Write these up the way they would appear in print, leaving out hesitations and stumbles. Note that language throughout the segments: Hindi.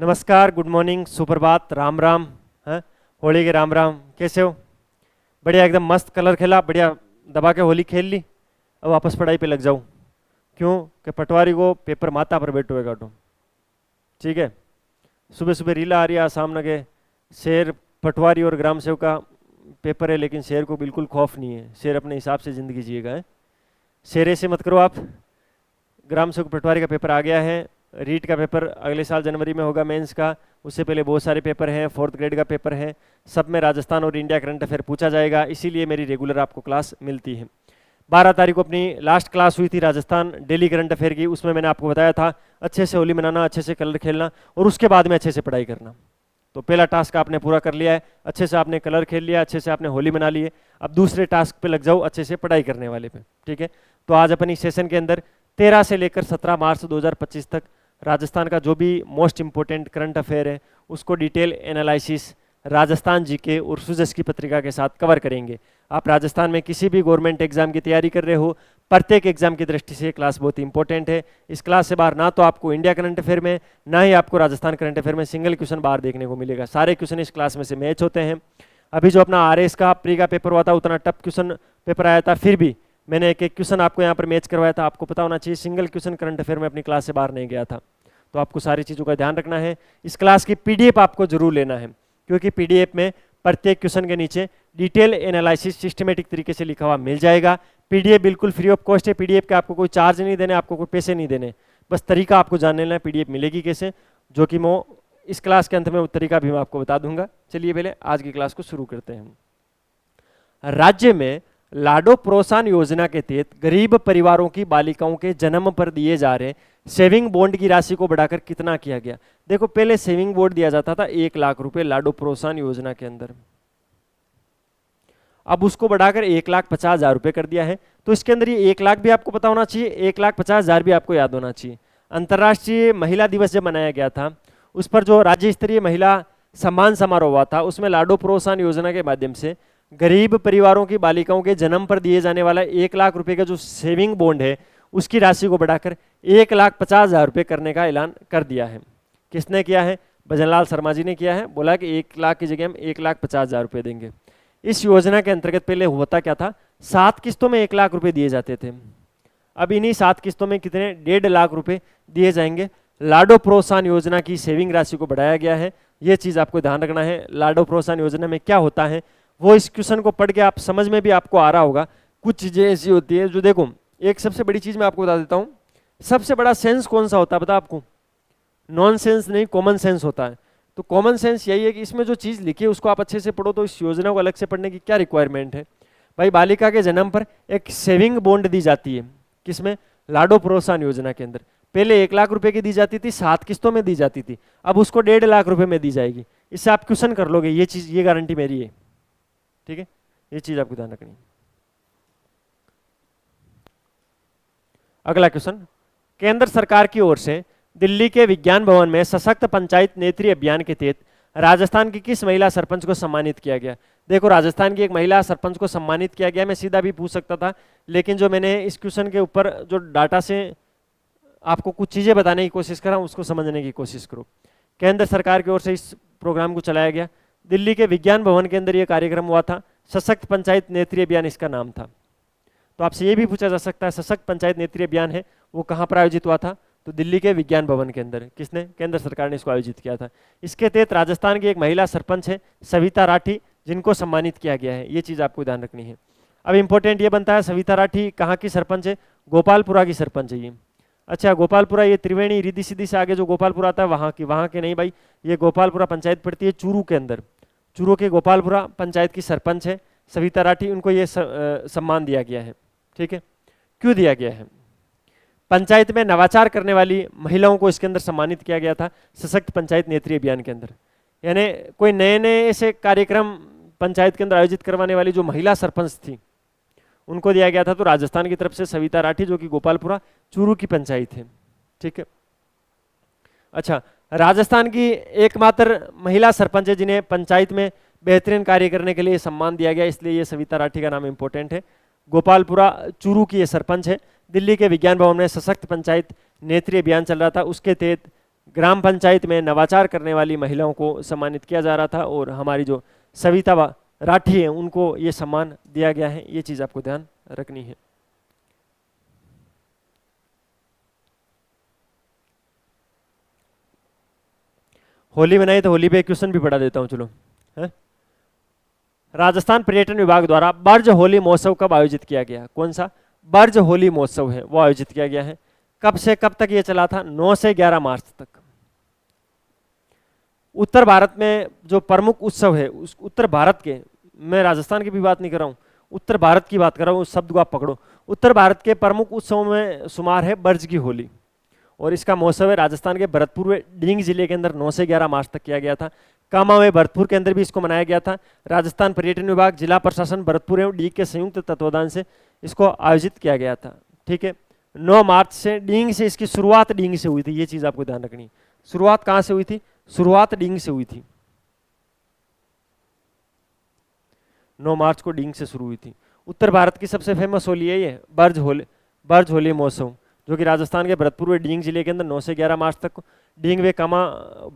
नमस्कार, गुड मॉर्निंग, सुप्रभात, राम राम। हैं, होली के राम राम। कैसे हो? बढ़िया, एकदम मस्त कलर खेला, बढ़िया दबा के होली खेल ली। अब वापस पढ़ाई पे लग जाऊँ। क्यों कि पटवारी को पेपर माथा पर बैठो है काटो। ठीक है। सुबह सुबह रीला आ रही है सामने के। शेर, पटवारी और ग्राम सेवक का पेपर है, लेकिन शेर को बिल्कुल खौफ नहीं है। शेर अपने हिसाब से ज़िंदगी जिएगा है। शेर ऐसे मत करो आप। ग्राम सेवक पटवारी का पेपर आ गया है। रीट का पेपर अगले साल जनवरी में होगा, मेंस का। उससे पहले बहुत सारे पेपर हैं, 4th ग्रेड का पेपर है। सब में राजस्थान और इंडिया करंट अफेयर पूछा जाएगा, इसीलिए मेरी रेगुलर आपको क्लास मिलती है। 12 तारीख को अपनी लास्ट क्लास हुई थी राजस्थान डेली करंट अफेयर की। उसमें मैंने आपको बताया था अच्छे से होली मनाना, अच्छे से कलर खेलना और उसके बाद में अच्छे से पढ़ाई करना। तो पहला टास्क आपने पूरा कर लिया है, अच्छे से आपने कलर खेल लिया, अच्छे से आपने होली मना ली है। अब दूसरे टास्क पे लग जाओ, अच्छे से पढ़ाई करने वाले पे। ठीक है। तो आज अपन इस सेशन के अंदर 13 से लेकर 17 मार्च 2025 तक राजस्थान का जो भी मोस्ट इंपोर्टेंट करंट अफेयर है उसको डिटेल एनालिसिस राजस्थान जीके और सुजस की पत्रिका के साथ कवर करेंगे। आप राजस्थान में किसी भी गवर्नमेंट एग्जाम की तैयारी कर रहे हो, प्रत्येक एग्जाम की दृष्टि से ये क्लास बहुत इंपॉर्टेंट है। इस क्लास से बाहर ना तो आपको इंडिया करंट अफेयर में, ना ही आपको राजस्थान करंट अफेयर में सिंगल क्वेश्चन बाहर देखने को मिलेगा। सारे क्वेश्चन इस क्लास में से मैच होते हैं। अभी जो अपना आरएस का प्री का पेपर हुआ था उतना टफ क्वेश्चन पेपर आया था, फिर भी मैंने एक एक क्वेश्चन आपको यहाँ पर मैच करवाया था। आपको पता होना चाहिए सिंगल क्वेश्चन करंट अफेयर में अपनी क्लास से बाहर नहीं गया था। तो आपको सारी चीज़ों का ध्यान रखना है। इस क्लास की पीडीएफ आपको जरूर लेना है, क्योंकि पीडीएफ में प्रत्येक क्वेश्चन के नीचे डिटेल एनालिसिस सिस्टमेटिक तरीके से लिखा हुआ मिल जाएगा। पीडीएफ बिल्कुल फ्री ऑफ कॉस्ट है। पीडीएफ के आपको कोई चार्ज नहीं देने, आपको कोई पैसे नहीं देने, बस तरीका आपको जान लेना है पीडीएफ मिलेगी कैसे, जो कि मैं इस क्लास के अंत में वो तरीका भी मैं आपको बता दूंगा। चलिए पहले आज की क्लास को शुरू करते हैं। राज्य में लाडो प्रोत्साहन योजना के तहत गरीब परिवारों की बालिकाओं के जन्म पर दिए जा रहे सेविंग बॉन्ड की राशि को बढ़ाकर कितना किया गया? देखो, पहले सेविंग बॉन्ड दिया जाता था 1 लाख रुपए लाडो प्रोत्साहन योजना के अंदर। अब उसको बढ़ाकर 1,50,000 रुपए कर दिया है। तो इसके अंदर ये 1 लाख भी आपको पता होना चाहिए, 1,50,000 भी आपको याद होना चाहिए। अंतर्राष्ट्रीय महिला दिवस जब मनाया गया था, उस पर जो राज्य स्तरीय महिला सम्मान समारोह हुआ था, उसमें लाडो प्रोत्साहन योजना के माध्यम से गरीब परिवारों की बालिकाओं के जन्म पर दिए जाने वाला 1 लाख रुपए का जो सेविंग बॉन्ड है उसकी राशि को बढ़ाकर 1,50,000 रुपए करने का ऐलान कर दिया है। किसने किया है? भजनलाल शर्मा जी ने किया है। बोला कि 1 लाख की जगह हम 1,50,000 रुपए देंगे। इस योजना के अंतर्गत पहले होता क्या था, 7 किस्तों में 1 लाख रुपए दिए जाते थे। अब इन्हीं 7 किस्तों में कितने, 1.5 लाख रुपए दिए जाएंगे। लाडो प्रोत्साहन योजना की सेविंग राशि को बढ़ाया गया है। ये चीज आपको ध्यान रखना है। लाडो प्रोत्साहन योजना में क्या होता है वो इस क्वेश्चन को पढ़ के आप समझ में भी आपको आ रहा होगा। कुछ चीजें ऐसी होती है जो, देखो, एक सबसे बड़ी चीज मैं आपको बता देता हूं। सबसे बड़ा सेंस कौन सा होता है पता आपको? नॉन सेंस नहीं, कॉमन सेंस होता है। तो कॉमन सेंस यही है कि इसमें जो चीज लिखी है उसको आप अच्छे से पढ़ो। तो इस योजना को अलग से पढ़ने की क्या रिक्वायरमेंट है भाई? बालिका के जन्म पर एक सेविंग बॉन्ड दी जाती है। किसमें? लाडो प्रोत्साहन योजना के अंदर। पहले 1 लाख रुपए की दी जाती थी, 7 किस्तों में दी जाती थी। अब उसको 1.5 लाख रुपए में दी जाएगी। इससे आप क्वेश्चन कर लोगे, ये चीज, ये गारंटी मेरी है। ठीक है, ये चीज आपको ध्यान रखनी है। अगला क्वेश्चन, केंद्र सरकार की ओर से दिल्ली के विज्ञान भवन में सशक्त पंचायत नेत्री अभियान के तहत राजस्थान की किस महिला सरपंच को सम्मानित किया गया? देखो, राजस्थान की एक महिला सरपंच को सम्मानित किया गया। मैं सीधा भी पूछ सकता था, लेकिन जो मैंने इस क्वेश्चन के ऊपर जो डाटा से आपको कुछ चीजें बताने की कोशिश करा, उसको समझने की कोशिश करो। केंद्र सरकार की ओर से इस प्रोग्राम को चलाया गया। दिल्ली के विज्ञान भवन के अंदर यह कार्यक्रम हुआ था। सशक्त पंचायत नेत्री अभियान इसका नाम था। तो आपसे ये भी पूछा जा सकता है, सशक्त पंचायत नेत्री अभियान है वो कहाँ पर आयोजित हुआ था? तो दिल्ली के विज्ञान भवन के अंदर। किसने? केंद्र सरकार ने इसको आयोजित किया था। इसके तहत राजस्थान की एक महिला सरपंच है सविता राठी, जिनको सम्मानित किया गया है। ये चीज आपको ध्यान रखनी है। अब इंपॉर्टेंट ये बनता है, सविता राठी कहाँ की सरपंच है? गोपालपुरा की सरपंच है ये। अच्छा, गोपालपुरा ये त्रिवेणी रिद्धि सिद्धि से आगे जो गोपालपुरा आता है वहाँ के नहीं भाई, ये गोपालपुरा पंचायत पड़ती है चूरू के अंदर। चूरू के गोपालपुरा पंचायत की सरपंच है सविता राठी, उनको ये सम्मान दिया गया है। ठीक है, क्यों दिया गया है? पंचायत में नवाचार करने वाली महिलाओं को इसके अंदर सम्मानित किया गया था सशक्त पंचायत नेत्री अभियान के अंदर। यानी कोई नए नए ऐसे कार्यक्रम पंचायत के अंदर आयोजित करवाने वाली जो महिला सरपंच थी उनको दिया गया था। तो राजस्थान की तरफ से सविता राठी, जो कि गोपालपुरा चूरू की पंचायत है। ठीक है। अच्छा, राजस्थान की एकमात्र महिला सरपंच है जिन्हें पंचायत में बेहतरीन कार्य करने के लिए सम्मान दिया गया, इसलिए ये सविता राठी का नाम इंपॉर्टेंट है। गोपालपुरा चूरू की ये सरपंच है। दिल्ली के विज्ञान भवन में सशक्त पंचायत नेत्री अभियान चल रहा था, उसके तहत ग्राम पंचायत में नवाचार करने वाली महिलाओं को सम्मानित किया जा रहा था, और हमारी जो सविता राठी है उनको ये सम्मान दिया गया है। ये चीज़ आपको ध्यान रखनी है। होली मनाई तो होली पे क्वेश्चन भी पढ़ा देता हूँ, चलो है। राजस्थान पर्यटन विभाग द्वारा बर्ज होली महोत्सव कब आयोजित किया गया? कौन सा बर्ज होली महोत्सव है वो आयोजित किया गया है। कब से कब तक ये चला था? 9 से 11 मार्च तक। उत्तर भारत में जो प्रमुख उत्सव है, उस उत्तर भारत के, मैं राजस्थान की भी बात नहीं कर रहा हूँ, उत्तर भारत की बात कर रहा हूँ, उस शब्द को आप पकड़ो। उत्तर भारत के प्रमुख उत्सवों में शुमार है बर्ज की होली, और इसका महोत्सव है राजस्थान के भरतपुर में डींग जिले के अंदर 9 से 11 मार्च तक किया गया था। कामा में भरतपुर के अंदर भी इसको मनाया गया था। राजस्थान पर्यटन विभाग, जिला प्रशासन भरतपुर एवं डीग के संयुक्त तत्वाधान से इसको आयोजित किया गया था। ठीक है, 9 मार्च से डींग से इसकी शुरुआत डींग से हुई थी, ये चीज आपको ध्यान रखनी। शुरुआत कहाँ से हुई थी? शुरुआत डींग से हुई थी। 9 मार्च को डींग से शुरू हुई थी। उत्तर भारत की सबसे फेमस होली है ये बर्ज होली महोत्सव, जो कि राजस्थान के भरतपुर व डींग जिले के अंदर 9 से 11 मार्च तक डींग व कामा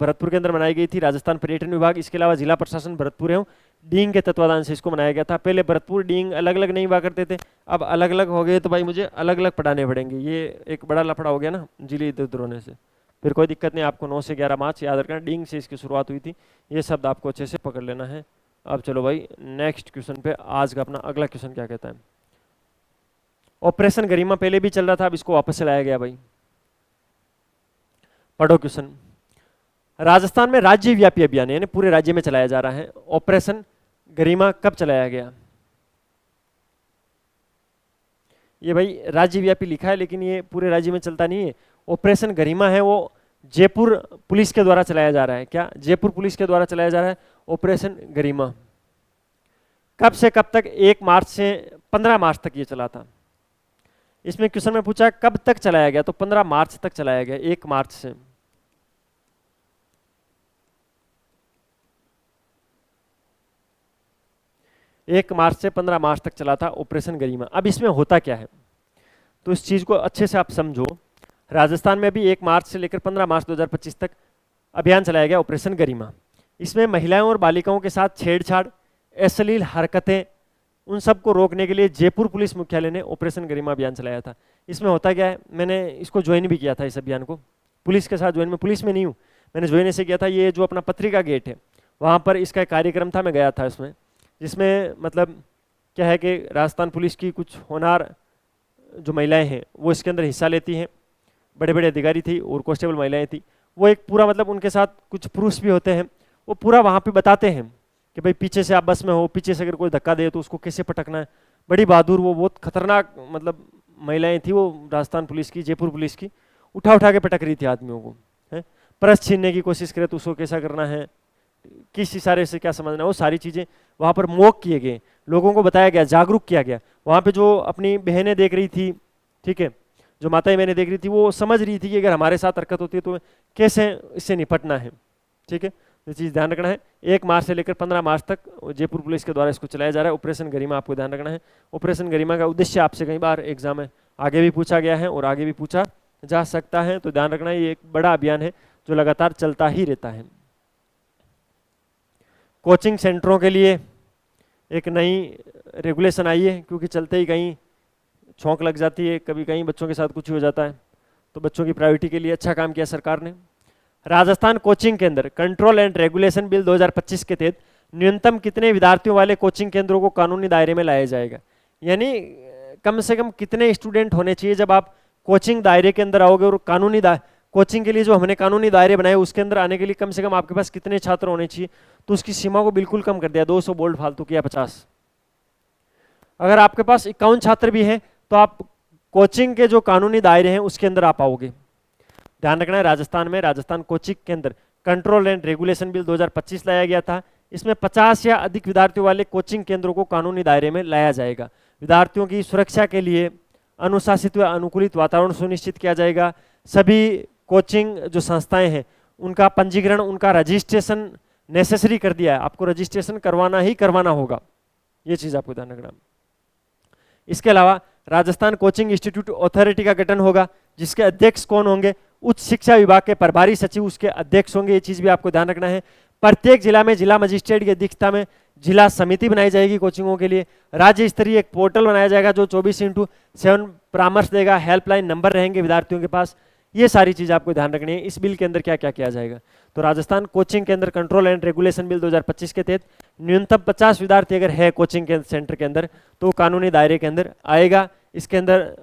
भरतपुर के अंदर मनाई गई थी। राजस्थान पर्यटन विभाग, इसके अलावा जिला प्रशासन भरतपुर एवं डींग के तत्वाधान से इसको मनाया गया था। पहले भरतपुर डींग अलग अलग नहीं हुआ करते थे, अब अलग अलग हो गए, तो भाई मुझे अलग अलग पढ़ाने पड़ेंगे। ये एक बड़ा लफड़ा हो गया ना जिले इधर उधर होने से। फिर कोई दिक्कत नहीं, आपको 9 से 11 मार्च याद रखना, डींग से इसकी शुरुआत हुई थी। ये शब्द आपको अच्छे से पकड़ लेना है। अब चलो भाई नेक्स्ट क्वेश्चन पे, आज का अपना अगला क्वेश्चन क्या कहता है। ऑपरेशन गरिमा पहले भी चल रहा था, अब इसको वापस चलाया गया भाई। पढ़ो क्वेश्चन। राजस्थान में राज्य व्यापी अभियान यानी पूरे राज्य में चलाया जा रहा है। ऑपरेशन गरिमा कब चलाया गया? ये भाई राज्य व्यापी लिखा है, लेकिन ये पूरे राज्य में चलता नहीं है। ऑपरेशन गरिमा है वो जयपुर पुलिस के द्वारा चलाया जा रहा है। क्या? जयपुर पुलिस के द्वारा चलाया जा रहा है ऑपरेशन गरिमा। कब से कब तक? 1 मार्च से 15 मार्च तक ये चला था। इसमें क्वेश्चन में पूछा कब तक चलाया गया, तो 15 मार्च तक चलाया गया, 1 मार्च से। एक मार्च से 15 मार्च तक चला था ऑपरेशन गरिमा। अब इसमें होता क्या है, तो इस चीज को अच्छे से आप समझो। राजस्थान में भी 1 मार्च से लेकर 15 मार्च 2025 तक अभियान चलाया गया ऑपरेशन गरिमा। इसमें महिलाओं और बालिकाओं के साथ छेड़छाड़, अश्लील हरकतें, उन सबको रोकने के लिए जयपुर पुलिस मुख्यालय ने ऑपरेशन गरिमा अभियान चलाया था। इसमें होता क्या है, मैंने इसको ज्वाइन भी किया था, इस अभियान को पुलिस के साथ ज्वाइन में, पुलिस में नहीं हूँ, मैंने ज्वाइन ऐसे किया था। ये जो अपना पत्रिका गेट है वहाँ पर इसका एक कार्यक्रम था, मैं गया था इसमें, जिसमें मतलब क्या है कि राजस्थान पुलिस की कुछ होनहार जो महिलाएं हैं वो इसके अंदर हिस्सा लेती हैं। बड़े बड़े अधिकारी थी और कांस्टेबल महिलाएं थी। वो एक पूरा मतलब उनके साथ कुछ पुरुष भी होते हैं, वो पूरा वहाँ पे बताते हैं कि भाई पीछे से आप बस में हो, पीछे से अगर कोई धक्का दे तो उसको कैसे पटकना है। बड़ी बहादुर, वो बहुत खतरनाक मतलब महिलाएं थी वो राजस्थान पुलिस की, जयपुर पुलिस की। उठा उठा के पटक रही थी आदमियों को, है पर्स छीनने की कोशिश करे तो उसको कैसा करना है, किस इशारे से क्या समझना है, वो सारी चीज़ें वहाँ पर मॉक किए गए, लोगों को बताया गया, जागरूक किया गया। वहाँ पे जो अपनी बहनें देख रही थी, ठीक है, जो माताएं बहनें देख रही थी, वो समझ रही थी कि अगर हमारे साथ हरकत होती है तो कैसे इससे निपटना है। ठीक है, ये चीज़ ध्यान रखना है। 1 मार्च से लेकर 15 मार्च तक जयपुर पुलिस के द्वारा इसको चलाया जा रहा है ऑपरेशन गरिमा, आपको ध्यान रखना है। ऑपरेशन गरिमा का उद्देश्य आपसे कई बार एग्जाम में आगे भी पूछा गया है और आगे भी पूछा जा सकता है, तो ध्यान रखना है। ये एक बड़ा अभियान है जो लगातार चलता ही रहता है। कोचिंग सेंटरों के लिए एक नई रेगुलेशन आई है, क्योंकि चलते ही कहीं छौंक लग जाती है, कभी कहीं बच्चों के साथ कुछ हो जाता है, तो बच्चों की प्रायोरिटी के लिए अच्छा काम किया सरकार ने। राजस्थान कोचिंग केंद्र कंट्रोल एंड रेगुलेशन बिल 2025 के तहत न्यूनतम कितने विद्यार्थियों वाले कोचिंग केंद्रों को कानूनी दायरे में लाया जाएगा, यानी कम से कम कितने स्टूडेंट होने चाहिए जब आप कोचिंग दायरे के अंदर आओगे, और कानूनी कोचिंग के लिए जो हमने कानूनी दायरे बनाए उसके अंदर आने के लिए कम से कम आपके पास कितने छात्र होने चाहिए, तो उसकी सीमा को बिल्कुल कम कर दिया, 200 बोल्ड फालतू किया 50। अगर आपके पास 51 छात्र भी हैं तो आप कोचिंग के जो कानूनी दायरे हैं उसके अंदर आ पाओगे। ध्यान रखना है, राजस्थान में राजस्थान कोचिंग के अंदर कंट्रोल एंड रेगुलेशन बिल 2025 लाया गया था। इसमें 50 या अधिक विद्यार्थियों वाले कोचिंग केंद्रों को कानूनी दायरे में लाया जाएगा। विद्यार्थियों की सुरक्षा के लिए अनुशासित व अनुकूलित वातावरण सुनिश्चित किया जाएगा। सभी कोचिंग जो संस्थाएं हैं उनका पंजीकरण, उनका रजिस्ट्रेशन नेसेसरी कर दिया है, आपको रजिस्ट्रेशन करवाना ही करवाना होगा, ये चीज आपको ध्यान रखना। इसके अलावा राजस्थान कोचिंग इंस्टीट्यूट अथॉरिटी का गठन होगा, जिसके अध्यक्ष कौन होंगे, उच्च शिक्षा विभाग के प्रभारी सचिव उसके अध्यक्ष होंगे, ये चीज भी आपको ध्यान रखना है। प्रत्येक जिला में जिला मजिस्ट्रेट की अध्यक्षता में जिला समिति बनाई जाएगी कोचिंगों के लिए। राज्य स्तरीय एक पोर्टल बनाया जाएगा जो 24/7 परामर्श देगा, हेल्पलाइन नंबर रहेंगे विद्यार्थियों के पास। ये सारी चीज आपको ध्यान रखनी है। इस बिल के अंदर क्या क्या किया जाएगा, तो राजस्थान कोचिंग के अंदर कंट्रोल एंड रेगुलेशन बिल 2025 के तहत न्यूनतम 50 विद्यार्थी अगर है कोचिंग के सेंटर के अंदर तो कानूनी दायरे के अंदर आएगा। इसके अंदर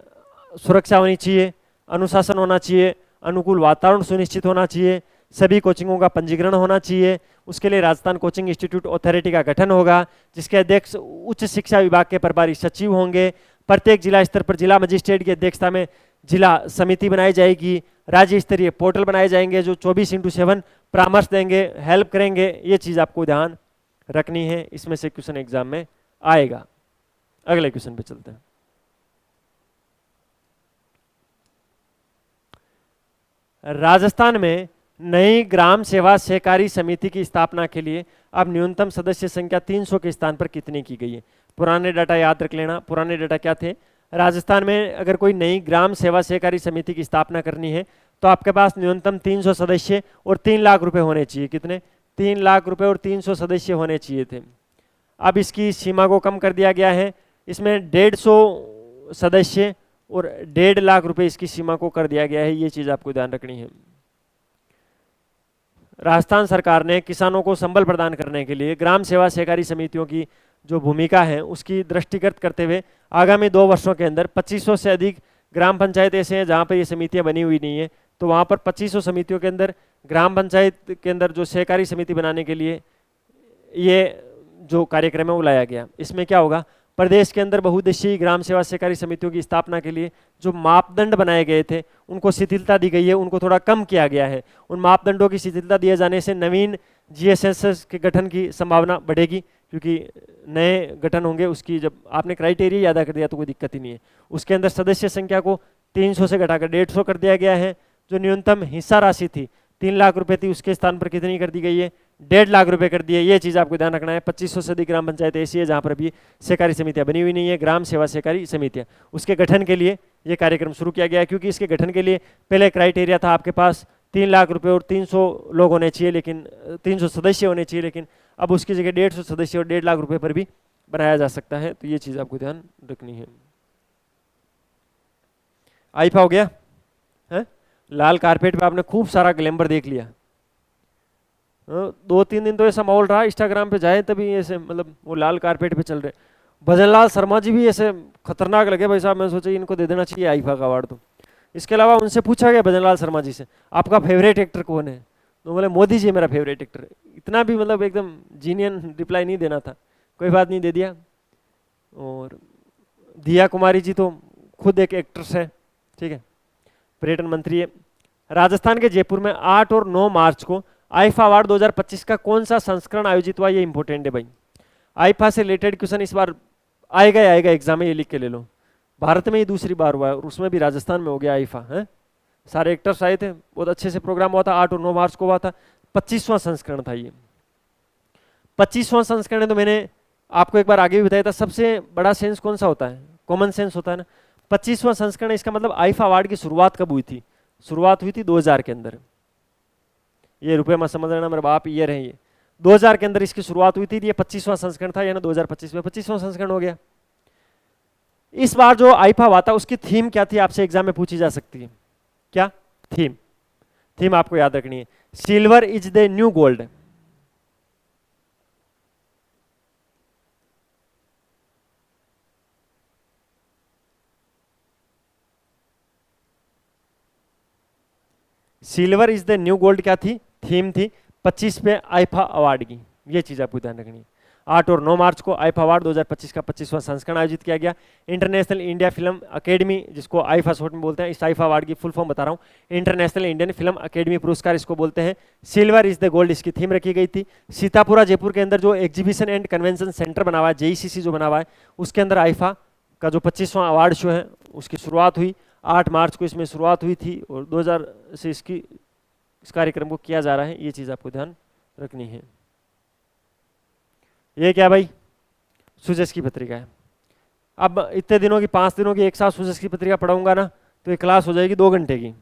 सुरक्षा होनी चाहिए, अनुशासन होना चाहिए, अनुकूल वातावरण सुनिश्चित होना चाहिए, सभी कोचिंगों का पंजीकरण होना चाहिए। उसके लिए राजस्थान कोचिंग इंस्टीट्यूट अथॉरिटी का गठन होगा जिसके अध्यक्ष उच्च शिक्षा विभाग के प्रभारी सचिव होंगे। प्रत्येक जिला स्तर पर जिला मजिस्ट्रेट की अध्यक्षता में जिला समिति बनाई जाएगी। राज्य स्तरीय पोर्टल बनाए जाएंगे जो 24/7 परामर्श देंगे, हेल्प करेंगे। ये चीज आपको ध्यान रखनी है, इसमें से क्वेश्चन एग्जाम में आएगा। अगले क्वेश्चन पे चलते हैं। राजस्थान में नई ग्राम सेवा सहकारी समिति की स्थापना के लिए अब न्यूनतम सदस्य संख्या 300 के स्थान पर कितनी की गई है। पुराने डाटा याद रख लेना। पुराने डाटा क्या थे, राजस्थान में अगर कोई नई ग्राम सेवा सहकारी समिति की स्थापना करनी है तो आपके पास न्यूनतम 300 सदस्य और 3 लाख रुपए होने चाहिए। कितने, 3 लाख रुपए और 300 सदस्य होने चाहिए थे। अब इसकी सीमा को कम कर दिया गया है, इसमें 150 सदस्य और 1.5 लाख रुपए इसकी सीमा को कर दिया गया है। ये चीज आपको ध्यान रखनी है। राजस्थान सरकार ने किसानों को संबल प्रदान करने के लिए ग्राम सेवा सहकारी समितियों की जो भूमिका है उसकी दृष्टिगत करते हुए आगामी 2 वर्षों के अंदर 2500 से अधिक ग्राम पंचायत ऐसे हैं जहां पर ये समितियां बनी हुई नहीं है, तो वहां पर 2500 समितियों के अंदर ग्राम पंचायत के अंदर जो सहकारी समिति बनाने के लिए ये जो कार्यक्रम है वो लाया गया। इसमें क्या होगा, प्रदेश के अंदर बहुउद्देशीय ग्राम सेवा सहकारी समितियों की स्थापना के लिए जो मापदंड बनाए गए थे उनको शिथिलता दी गई है, उनको थोड़ा कम किया गया है। उन मापदंडों की शिथिलता दिए जाने से नवीन जीएसएस के गठन की संभावना बढ़ेगी, क्योंकि नए गठन होंगे उसकी जब आपने क्राइटेरिया याद कर दिया तो कोई दिक्कत ही नहीं है। उसके अंदर सदस्य संख्या को 300 से घटाकर 150 कर दिया गया है। जो न्यूनतम हिस्सा राशि थी 3 लाख रुपए थी, उसके स्थान पर कितनी कर दी गई है, 1.5 लाख रुपए कर दिए। ये चीज आपको ध्यान रखना है। 2500 से अधिक ग्राम पंचायत ऐसी है जहां पर भी सहकारी समितियां बनी हुई नहीं है, ग्राम सेवा सहकारी समितियां, उसके गठन के लिए ये कार्यक्रम शुरू किया गया है। क्योंकि इसके गठन के लिए पहले क्राइटेरिया था आपके पास 3 लाख रुपए और 300 लोग होने चाहिए, लेकिन 300 सदस्य होने चाहिए, लेकिन अब उसकी जगह 150 सदस्य और 1.5 लाख रुपए पर भी बनाया जा सकता है। तो ये चीज आपको ध्यान रखनी है। आईफा हो गया है, लाल कारपेट पे आपने खूब सारा ग्लैमर देख लिया। 2-3 दिन तो ऐसा माहौल रहा, इंस्टाग्राम पे जाए तभी ऐसे मतलब वो लाल कारपेट पे चल रहे। भजनलाल शर्मा जी भी ऐसे खतरनाक लगे भाई साहब, मैं सोचा इनको दे देना चाहिए आईफा का अवार्ड। तो इसके अलावा उनसे पूछा गया भजनलाल शर्मा जी से आपका फेवरेट एक्टर कौन है, तो बोले मोदी जी मेरा फेवरेट एक्टर है। इतना भी मतलब एकदम जीनियन रिप्लाई नहीं देना था, कोई बात नहीं दे दिया। और दिया कुमारी जी तो खुद एक एक्ट्रेस है, ठीक है, पर्यटन मंत्री है। राजस्थान के जयपुर में 8 और 9 मार्च को आईफा अवार्ड 2025 का कौन सा संस्करण आयोजित हुआ, ये इंपॉर्टेंट है भाई। आईफा से रिलेटेड क्वेश्चन इस बार आएगा एग्जाम में, ये लिख के ले लो। भारत में ही दूसरी बार हुआ है और उसमें भी राजस्थान में हो गया आईफा है। सारे एक्टर्स आए थे, बहुत अच्छे से प्रोग्राम हुआ था। 8 और 9 मार्च को हुआ था। 25वां संस्करण था ये। 25वां संस्करण है तो मैंने आपको एक बार आगे भी बताया था, सबसे बड़ा सेंस कौन सा होता है, कॉमन सेंस होता है ना। 25वां संस्करण, इसका मतलब आईफा अवार्ड की शुरुआत कब हुई थी, शुरुआत हुई थी 2000 के अंदर। ये रुपए मत समझ लेना मेरे बाप, ये रहे ये 2000 के अंदर इसकी शुरुआत हुई थी। ये 25वां संस्करण था, यानी 2025 में 25वां संस्करण हो गया। इस बार जो आईफा हुआ था उसकी थीम क्या थी, आपसे एग्जाम में पूछी जा सकती है। क्या थीम, थीम आपको याद रखनी है, silver is the new gold. Silver is the new gold क्या थी, थीम थी 25 पे आईफा अवार्ड की। ये चीज आपको ध्यान रखनी है। 8 और 9 मार्च को आईफा अवार्ड 2025 का 25वां संस्करण आयोजित किया गया। इंटरनेशनल इंडिया फिल्म अकेडमी, जिसको आईफा शॉर्ट में बोलते हैं, इस आईफा अवार्ड की फुल फॉर्म बता रहा हूँ, इंटरनेशनल इंडियन फिल्म अकेडमी पुरस्कार इसको बोलते हैं। सिल्वर इज द गोल्ड इसकी थीम रखी गई थी। सीतापुरा जयपुर के अंदर जो एग्जीबिशन एंड कन्वेंशन सेंटर बना हुआ है, जेईसीसी जो बना हुआ है, उसके अंदर आईफा का जो 25वां अवार्ड शो है उसकी शुरुआत हुई। 8 मार्च को इसमें शुरुआत हुई थी और 2000 से इस कार्यक्रम को किया जा रहा है। ये चीज आपको ध्यान रखनी है। ये क्या भाई, सुजस की पत्रिका है। अब इतने दिनों की 5 दिनों की एक साथ सुजस की पत्रिका पढ़ाऊंगा ना तो ये क्लास हो जाएगी 2 घंटे की।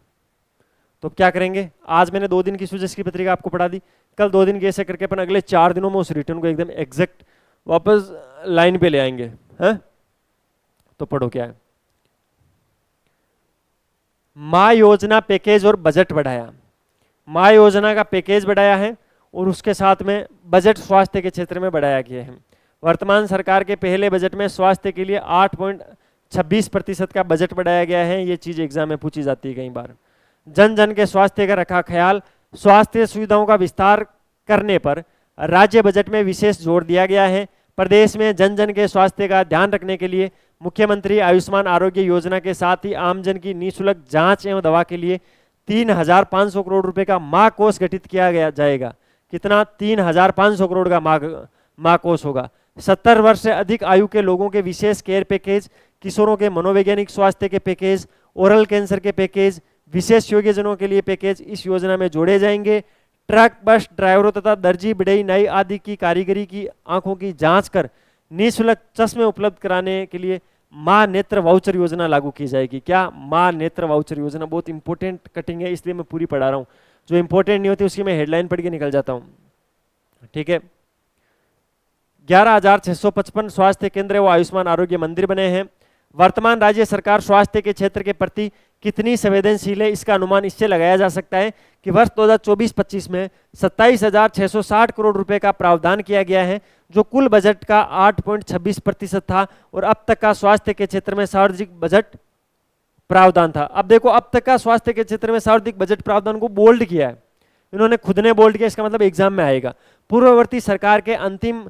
तो अब क्या करेंगे, आज मैंने 2 दिन की सूजस की पत्रिका आपको पढ़ा दी, कल 2 दिन की ऐसे करके अपन अगले 4 दिनों में उस रिटर्न को एकदम एग्जैक्ट वापस लाइन पे ले आएंगे, हैं? तो पढ़ो क्या है। माँ योजना पैकेज और बजट बढ़ाया। माँ योजना का पैकेज बढ़ाया है और उसके साथ में बजट स्वास्थ्य के क्षेत्र में बढ़ाया गया है। वर्तमान सरकार के पहले बजट में स्वास्थ्य के लिए 8.26% का बजट बढ़ाया गया है। ये चीज एग्जाम में पूछी जाती है कई बार। जन जन के स्वास्थ्य का रखा ख्याल, स्वास्थ्य सुविधाओं का विस्तार करने पर राज्य बजट में विशेष जोर दिया गया है। प्रदेश में जन जन के स्वास्थ्य का ध्यान रखने के लिए मुख्यमंत्री आयुष्मान आरोग्य योजना के साथ ही आमजन की निःशुल्क जांच एवं दवा के लिए 3,500 करोड़ रुपए का माँ कोष गठित किया गया जाएगा। कितना? 3,500 करोड़ का माँ कोष होगा। 70 वर्ष से अधिक आयु के लोगों के विशेष केयर पैकेज, किशोरों के मनोवैज्ञानिक स्वास्थ्य के पैकेज, ओरल कैंसर के पैकेज, विशेष योग्यजनों के लिए पैकेज इस योजना में जोड़े जाएंगे। ट्रक, बस ड्राइवरों तथा दर्जी, बढ़ई, नाई आदि की कारीगरी की आंखों की जांच कर निःशुल्क चश्मे उपलब्ध कराने के लिए माँ नेत्र वाउचर योजना लागू की जाएगी। क्या? माँ नेत्र वाउचर योजना। बहुत इंपॉर्टेंट कटिंग है, इसलिए मैं पूरी पढ़ा रहा हूँ। जो इंपॉर्टेंट नहीं होती उसकी मैं हेडलाइन पढ़ के निकल जाता हूँ, ठीक है। 11,655 स्वास्थ्य केंद्र व आयुष्मान आरोग्य मंदिर बने हैं। वर्तमान राज्य सरकार स्वास्थ्य के क्षेत्र के प्रति कितनी संवेदनशील है, इसका अनुमान इससे लगाया जा सकता है कि वर्ष 2024-25 में 27,660 करोड़ रुपए का प्रावधान किया गया है, जो कुल बजट का 8.26% था और अब तक का स्वास्थ्य के क्षेत्र में सार्वजनिक बजट प्रावधान था। अब देखो, अब तक का स्वास्थ्य के क्षेत्र में सार्वजनिक बजट प्रावधान को बोल्ड किया है इन्होंने, खुद ने बोल्ड किया, इसका मतलब एग्जाम में आएगा। पूर्ववर्ती सरकार के अंतिम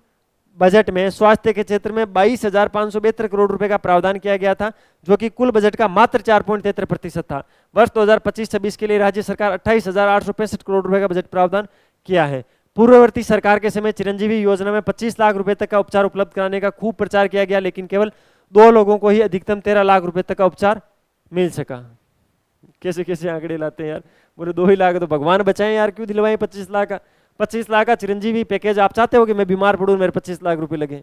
बजट में स्वास्थ्य के क्षेत्र में 22,572 करोड़ रुपए का प्रावधान किया गया था, जो कि कुल बजट का मात्र 4.73% था। वर्ष 2025-26 के लिए राज्य सरकार 28,865 करोड़ रुपए का बजट प्रावधान किया है। पूर्ववर्ती सरकार के समय चिरंजीवी योजना में 25 लाख रुपए तक का उपचार उपलब्ध कराने का खूब प्रचार किया गया, लेकिन केवल 2 लोगों को ही अधिकतम 13 लाख रुपए तक का उपचार मिल सका। कैसे कैसे आंकड़े लाते हैं यार, बोले 2 ही लाख तो भगवान बचाएं यार, क्यों दिलवाएं 25 लाख का? 25 लाख का चिरंजीवी पैकेज आप चाहते हो कि मैं बीमार पड़ूं मेरे 25 लाख रुपए लगे?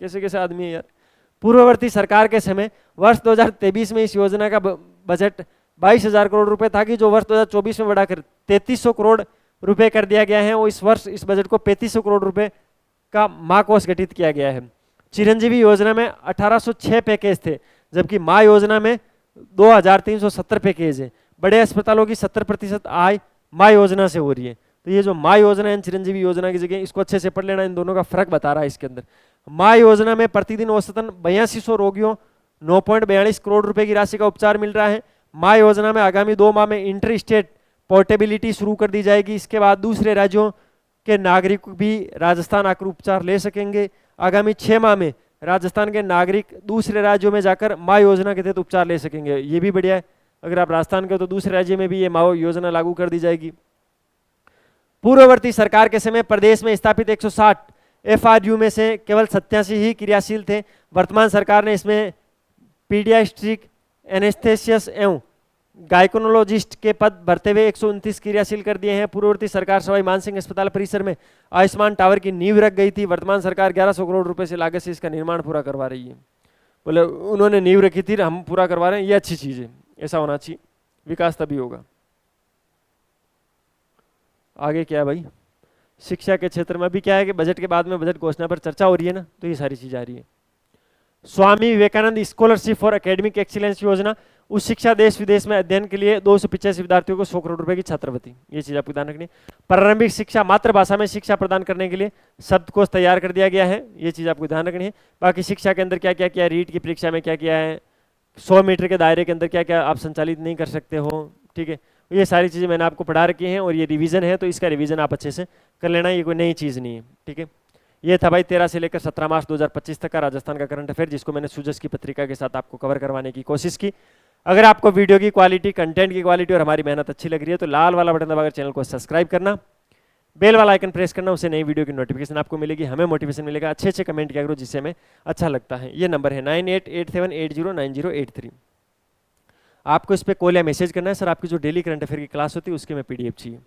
कैसे कैसे आदमी है यार। पूर्ववर्ती सरकार के समय वर्ष 2023 में इस योजना का बजट 22,000 करोड़ रुपए था, कि जो वर्ष 2024 में बढ़ाकर 3,300 करोड़ रुपए कर दिया गया है। और इस वर्ष इस बजट को 3,500 करोड़ रुपए का माँ कोष गठित किया गया है। चिरंजीवी योजना में 1,806 पैकेज थे, जबकि माँ योजना में 2,370 पैकेज है। बड़े अस्पतालों की 70% आय माँ योजना से हो रही है। तो ये जो माँ योजना है चिरंजीवी योजना की जगह, इसको अच्छे से पढ़ लेना, इन दोनों का फर्क बता रहा है इसके अंदर। माँ योजना में प्रतिदिन औसतन 8200 रोगियों 9.42 करोड़ रुपए की राशि का उपचार मिल रहा है। माँ योजना में आगामी 2 माह में इंटर स्टेट पोर्टेबिलिटी शुरू कर दी जाएगी। इसके बाद दूसरे राज्यों के नागरिक भी राजस्थान आकर उपचार ले सकेंगे। आगामी 6 माह में राजस्थान के नागरिक दूसरे राज्यों में जाकर माँ योजना के तहत उपचार ले सकेंगे। ये भी बढ़िया है, अगर आप राजस्थान के हो तो दूसरे राज्य में भी ये माँ योजना लागू कर दी जाएगी। पूर्ववर्ती सरकार के समय प्रदेश में स्थापित 160 एफआरयू में से केवल 87 ही क्रियाशील थे। वर्तमान सरकार ने इसमें पीडियाट्रिक एनेस्थेसियस एवं गायकोनोलॉजिस्ट के पद भरते हुए 129 क्रियाशील कर दिए हैं। पूर्ववर्ती सरकार सवाई मानसिंह अस्पताल परिसर में आयुष्मान टावर की नींव रख गई थी। वर्तमान सरकार 1100 करोड़ रुपए से लागत से इसका निर्माण पूरा करवा रही है। बोले उन्होंने नींव रखी थी, हम पूरा करवा रहे हैं, ये अच्छी चीज है, ऐसा होना चाहिए, विकास तभी होगा। आगे क्या है भाई, शिक्षा के क्षेत्र में अभी क्या है कि बजट के बाद में बजट घोषणा पर चर्चा हो रही है ना, तो ये सारी चीज आ रही है। Swami Vivekanand scholarship for academic excellence योजना, उच्च शिक्षा देश विदेश में अध्ययन के लिए 285 विद्यार्थियों को 100 करोड़ रुपए की छात्रवृत्ति, ये चीज आपको ध्यान रखनी है। प्रारंभिक शिक्षा मातृभाषा में शिक्षा प्रदान करने के लिए शब्दकोश तैयार कर दिया गया है, ये चीज आपको ध्यान रखनी है। बाकी शिक्षा के अंदर क्या क्या किया, रीट की परीक्षा में क्या किया है, 100 मीटर के दायरे के अंदर क्या क्या आप संचालित नहीं कर सकते हो, ठीक है। ये सारी चीज़ें मैंने आपको पढ़ा रखी हैं और ये रिवीजन है, तो इसका रिवीजन आप अच्छे से कर लेना, ये कोई नई चीज़ नहीं है, ठीक है। ये था भाई 13 से लेकर 17 मार्च 2025 तक का राजस्थान का करंट अफेयर, जिसको मैंने सूजस की पत्रिका के साथ आपको कवर करवाने की कोशिश की। अगर आपको वीडियो की क्वालिटी, कंटेंट की क्वालिटी और हमारी मेहनत अच्छी लग रही है तो लाल वाला बटन दबाकर चैनल को सब्सक्राइब करना, बेल वाला आइकन प्रेस करना, उससे नई वीडियो की नोटिफिकेशन आपको मिलेगी, हमें मोटिवेशन मिलेगा। अच्छे अच्छे कमेंट किया करो जिससे हमें अच्छा लगता है। ये नंबर है 9887809083। आपको इस पर कॉल या मैसेज करना है, सर आपकी जो डेली करंट अफेयर की क्लास होती है उसकी में पीडीएफ चाहिए।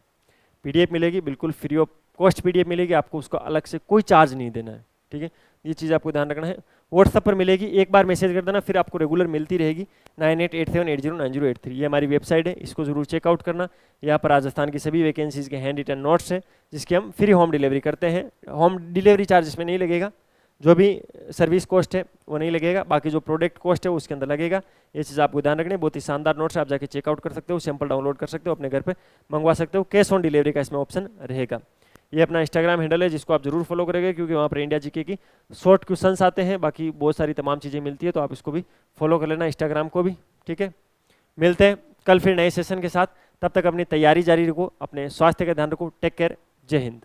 पीडीएफ मिलेगी, बिल्कुल फ्री ऑफ कॉस्ट पीडीएफ मिलेगी आपको, उसको अलग से कोई चार्ज नहीं देना है, ठीक है। ये चीज़ आपको ध्यान रखना है। व्हाट्सएप पर मिलेगी, एक बार मैसेज कर देना, फिर आपको रेगुलर मिलती रहेगी 9887809083। ये हमारी वेबसाइट है, इसको जरूर चेकआउट करना। यहाँ पर राजस्थान की सभी वैकेंसीज के हैंड रिटन नोट्स हैं, जिसकी हम फ्री होम डिलीवरी करते हैं। होम डिलीवरी चार्ज इसमें नहीं लगेगा, जो भी सर्विस कॉस्ट है वो नहीं लगेगा, बाकी जो प्रोडक्ट कॉस्ट है वो उसके अंदर लगेगा। ये चीज़ आपको ध्यान रखनी है। बहुत ही शानदार नोट्स आप जाके चेकआउट कर सकते हो, सैंपल डाउनलोड कर सकते हो, अपने घर पे मंगवा सकते हो। कैश ऑन डिलीवरी का इसमें ऑप्शन रहेगा। ये अपना इंस्टाग्राम हैंडल है, जिसको आप जरूर फॉलो करेंगे, क्योंकि वहाँ पर इंडिया जीके की शॉर्ट क्वेश्चंस आते हैं, बाकी बहुत सारी तमाम चीज़ें मिलती है, तो आप इसको भी फॉलो कर लेना, इंस्टाग्राम को भी। ठीक है, मिलते हैं कल फिर नए सेशन के साथ। तब तक अपनी तैयारी जारी रखो, अपने स्वास्थ्य का ध्यान रखो। टेक केयर, जय हिंद।